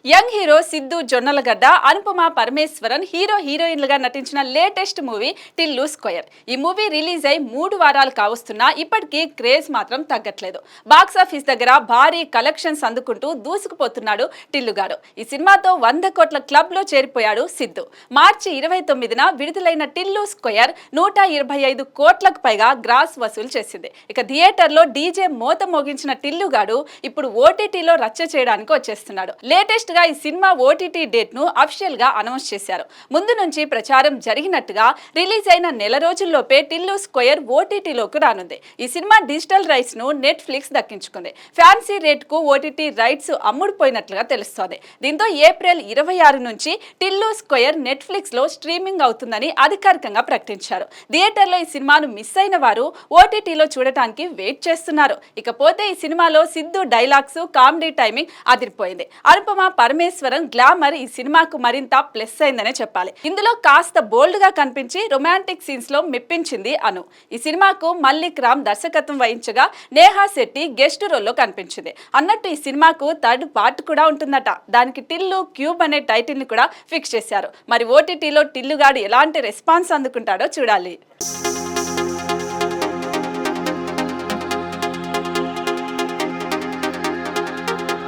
Young hero Siddhu Jonnalagadda, Anupama Parameswaran హీరోయిన్లుగా నటించిన latest movie Tillu square. ఈ మూవీ రిలీజ్ అయి 3 వారాలు కావస్తున్నా ఇప్పటికీ క్రేజ్ మాత్రం తగ్గట్లేదు. బాక్సాఫీస్ దగ్గర భారీ కలెక్షన్స్ అందుకుంటూ దూసుకుపోతున్నాడు టిల్లుగాడు. ఈ సినిమాతో 100 కోట్ల క్లబ్ లో చేరిపోయాడు సిద్ధు. మార్చి 29న విడుదలైన టిల్లు స్క్వేర్ 125 కోట్లకు పైగా గ్రాస్ వసూలు చేసింది. ఇక థియేటర్లో డీజే మోత మోగించిన టిల్లుగాడు ఇప్పుడు ఓటీటీలో రచ్చ చేయడానికి వచ్చేస్తున్నాడు. లేటెస్ట్ గా ఈ సినిమా ఓటీటీ డేట్ ను అఫీషియల్ గా అనౌన్స్ చేశారు. ముందు నుంచి ప్రచారం జరిగినట్టుగా రిలీజ్ అయిన నెల రోజుల్లోపే టిల్లు స్క్వేర్ ఓటీటీలోకి రానుంది. ఈ సినిమా డిజిటల్ రైట్స్ ను నెట్ఫ్లిక్స్ దక్కించుకుంది. ఫ్యాన్సీ రేట్ కు ఓటీటీ రైట్స్ అమ్ముడుపోయినట్లుగా తెలుస్తోంది. దీంతో ఏప్రిల్ 26 నుంచి టిల్లు స్క్వేర్ నెట్ఫ్లిక్స్ లో స్ట్రీమింగ్ అవుతుందని అధికారికంగా ప్రకటించారు. థియేటర్లో ఈ సినిమాను మిస్ అయిన వారు ఓటీటీలో చూడటానికి వెయిట్ చేస్తున్నారు. ఇకపోతే ఈ సినిమాలో సిద్ధు డైలాగ్స్, కామెడీ టైమింగ్ అదిరిపోయింది. అనుపమ పరమేశ్వరన్ గ్లామర్ ఈ సినిమాకు మరింత ప్లస్ అయిందనే చెప్పాలి. ఇందులో కాస్త బోల్డ్ గా కనిపించి రొమాంటిక్ సీన్స్ లో మెప్పించింది అను. ఈ సినిమాకు మల్లిక్ రామ్ దర్శకత్వం వహించగా నేహా శెట్టి గెస్ట్ రోల్లో కనిపించింది. అన్నట్టు ఈ సినిమాకు థర్డ్ పార్ట్ కూడా ఉంటుందట. దానికి టిల్లు క్యూబ్ అనే టైటిల్ ని కూడా ఫిక్స్ చేశారు. మరి ఓటీటీలో టిల్లుగాడు ఎలాంటి రెస్పాన్స్ అందుకుంటాడో చూడాలి.